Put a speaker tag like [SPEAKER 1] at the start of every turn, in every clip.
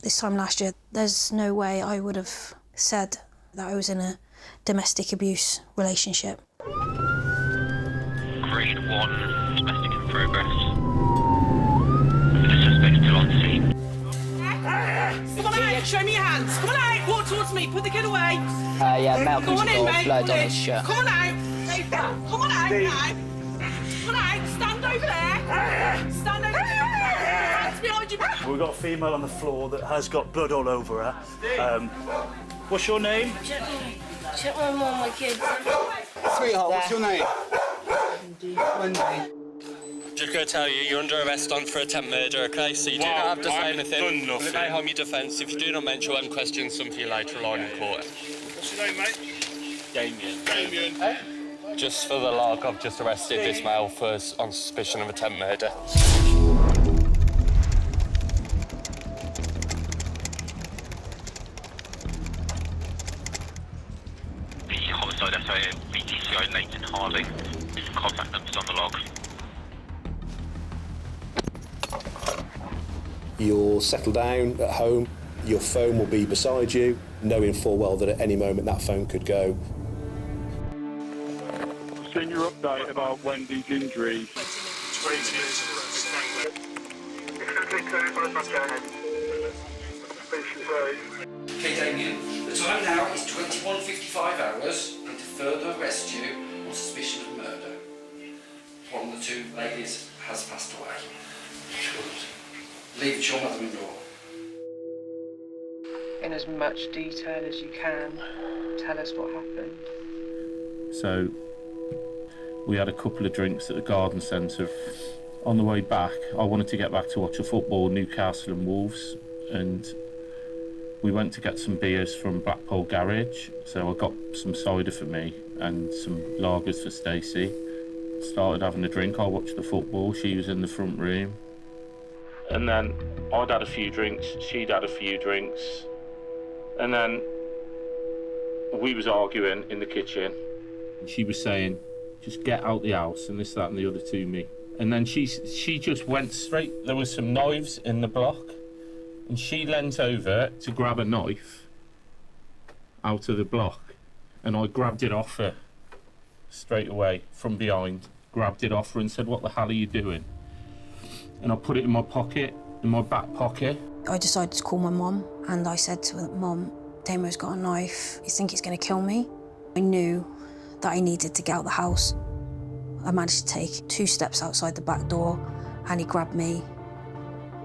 [SPEAKER 1] this time last year, there's no way I would have said that I was in a domestic abuse relationship.
[SPEAKER 2] Grade 1, domestic in progress. The suspect still on scene.
[SPEAKER 3] Come on out, show me your hands. Come on out, walk towards me, put the kid away.
[SPEAKER 4] Yeah, male
[SPEAKER 3] Go on in, mate.
[SPEAKER 4] blood on his shirt.
[SPEAKER 3] Come on out. Come on out now. Come on out, stand over there. Stand over there. Hands behind your back.
[SPEAKER 5] We've got a female on the floor that has got blood all over her. What's your name?
[SPEAKER 6] Check my mum, my kids.
[SPEAKER 7] Sweetheart, what's your name? Wendy.
[SPEAKER 8] Just going to tell you, you're under arrest for attempt murder, OK? So you do not have to say anything. Done nothing. It may harm your defence. If you do not mention, we'll have questions some for you later on in court.
[SPEAKER 9] What's your name, mate?
[SPEAKER 8] Damien.
[SPEAKER 9] Damien.
[SPEAKER 8] Hey? Just for the log, I've just arrested this male on suspicion of attempt murder.
[SPEAKER 2] The homicide SIA, BTCI Nathan Harley. Contact numbers on the log.
[SPEAKER 10] You'll settle down at home, your phone will be beside you, knowing full well that at any moment that phone could go.
[SPEAKER 9] I've seen your update about Wendy's injuries.
[SPEAKER 5] 20 minutes of
[SPEAKER 11] Okay, Damien, the time now is 21:55 hours and to further arrest you on suspicion of murder. One of the two ladies has passed away. Good. Leave it to your mother-in-law.
[SPEAKER 12] In as much detail as you can, tell us what happened.
[SPEAKER 13] So, we had a couple of drinks at the garden centre. On the way back, I wanted to get back to watch a football, Newcastle and Wolves, and we went to get some beers from Blackpool Garage. So I got some cider for me and some lagers for Stacey. Started having a drink, I watched the football, she was in the front room. And then I'd had a few drinks, she'd had a few drinks. And then we was arguing in the kitchen. She was saying, just get out the house and this, that and the other to me. And then she just went straight, there was some knives in the block, and she leant over to grab a knife out of the block, and I grabbed it off her straight away from behind, grabbed it off her and said, what the hell are you doing? And I put it in my pocket, in my back pocket.
[SPEAKER 1] I decided to call my mum, and I said to her, Mum, Damo's got a knife. You think he's going to kill me? I knew that I needed to get out of the house. I managed to take 2 steps outside the back door, and he grabbed me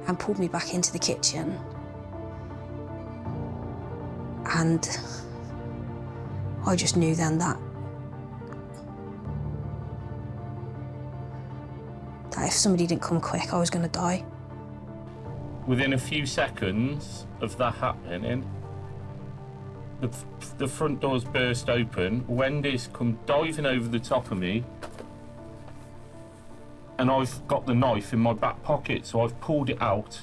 [SPEAKER 1] and pulled me back into the kitchen. And I just knew then that if somebody didn't come quick, I was going to die.
[SPEAKER 13] Within a few seconds of that happening, the front doors burst open. Wendy's come diving over the top of me, and I've got the knife in my back pocket, so I've pulled it out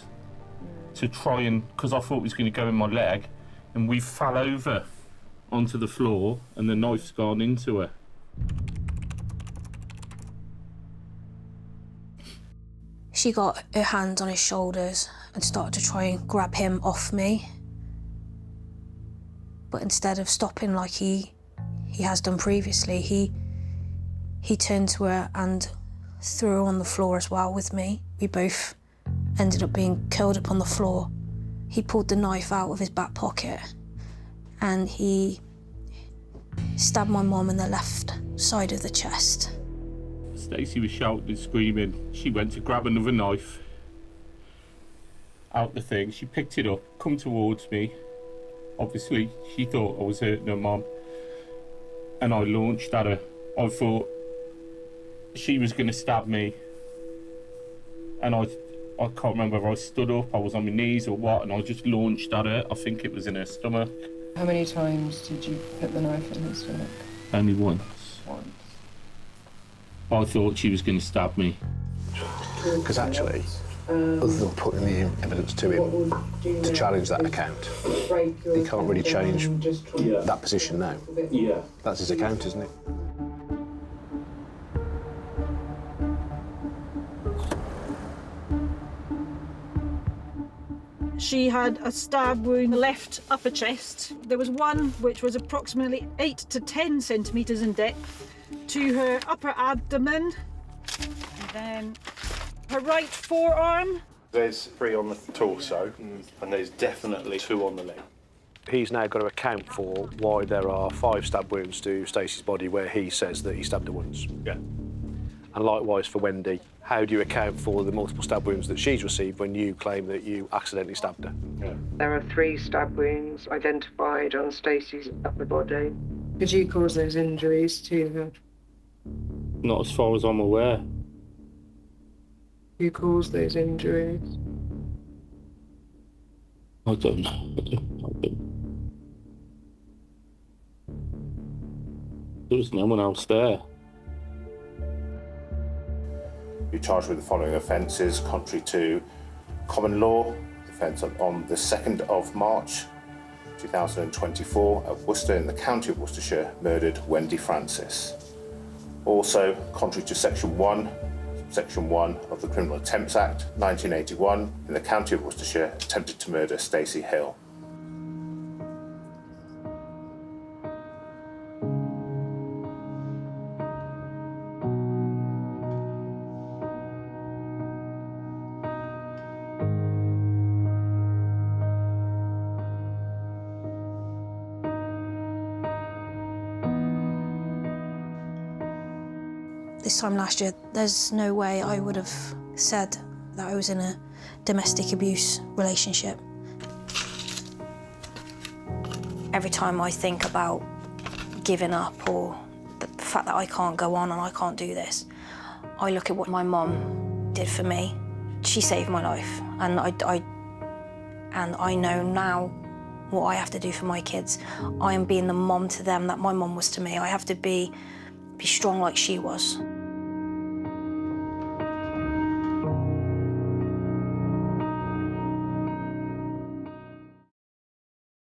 [SPEAKER 13] to try and, because I thought it was going to go in my leg, and we fell over onto the floor, and the knife's gone into her.
[SPEAKER 1] She got her hands on his shoulders and started to try and grab him off me. But instead of stopping like he has done previously, he turned to her and threw her on the floor as well with me. We both ended up being curled up on the floor. He pulled the knife out of his back pocket and he stabbed my mum in the left side of the chest.
[SPEAKER 13] Stacey was shouting and screaming. She went to grab another knife out the thing. She picked it up, come towards me. Obviously, she thought I was hurting her mum, and I launched at her. I thought she was going to stab me, and I can't remember if I stood up, I was on my knees or what, and I just launched at her. I think it was in her stomach.
[SPEAKER 12] How many times did you put the knife in her stomach?
[SPEAKER 13] Only once.
[SPEAKER 12] Once.
[SPEAKER 13] I thought she was going to stab me.
[SPEAKER 10] Because actually, other than putting the evidence to him to challenge that account, he can't really change that position now.
[SPEAKER 13] Yeah.
[SPEAKER 10] That's his account, isn't it?
[SPEAKER 3] She had a stab wound in the left upper chest. There was one which was approximately 8 to 10 centimetres in depth to her upper abdomen. And then her right forearm.
[SPEAKER 5] There's 3 on the torso, and there's definitely 2 on the leg.
[SPEAKER 10] He's now got to account for why there are 5 stab wounds to Stacey's body where he says that he stabbed her once.
[SPEAKER 5] Yeah.
[SPEAKER 10] And likewise for Wendy, how do you account for the multiple stab wounds that she's received when you claim that you accidentally stabbed her?
[SPEAKER 5] Yeah.
[SPEAKER 12] There are 3 stab wounds identified on Stacey's upper body. Did you cause those injuries to her?
[SPEAKER 13] Not as far as I'm aware.
[SPEAKER 12] You caused those injuries?
[SPEAKER 13] I don't know. There was no one else there.
[SPEAKER 4] You're charged with the following offences contrary to common law. Offence on the 2nd of March 2024 at Worcester in the county of Worcestershire murdered Wendy Francis. Also contrary to Section 1 of the Criminal Attempts Act 1981 in the county of Worcestershire attempted to murder Stacey Hill.
[SPEAKER 1] This time last year, there's no way I would have said that I was in a domestic abuse relationship. Every time I think about giving up or the fact that I can't go on and I can't do this, I look at what my mum did for me. She saved my life, and I know now what I have to do for my kids. I am being the mom to them that my mum was to me. I have to be strong like she was.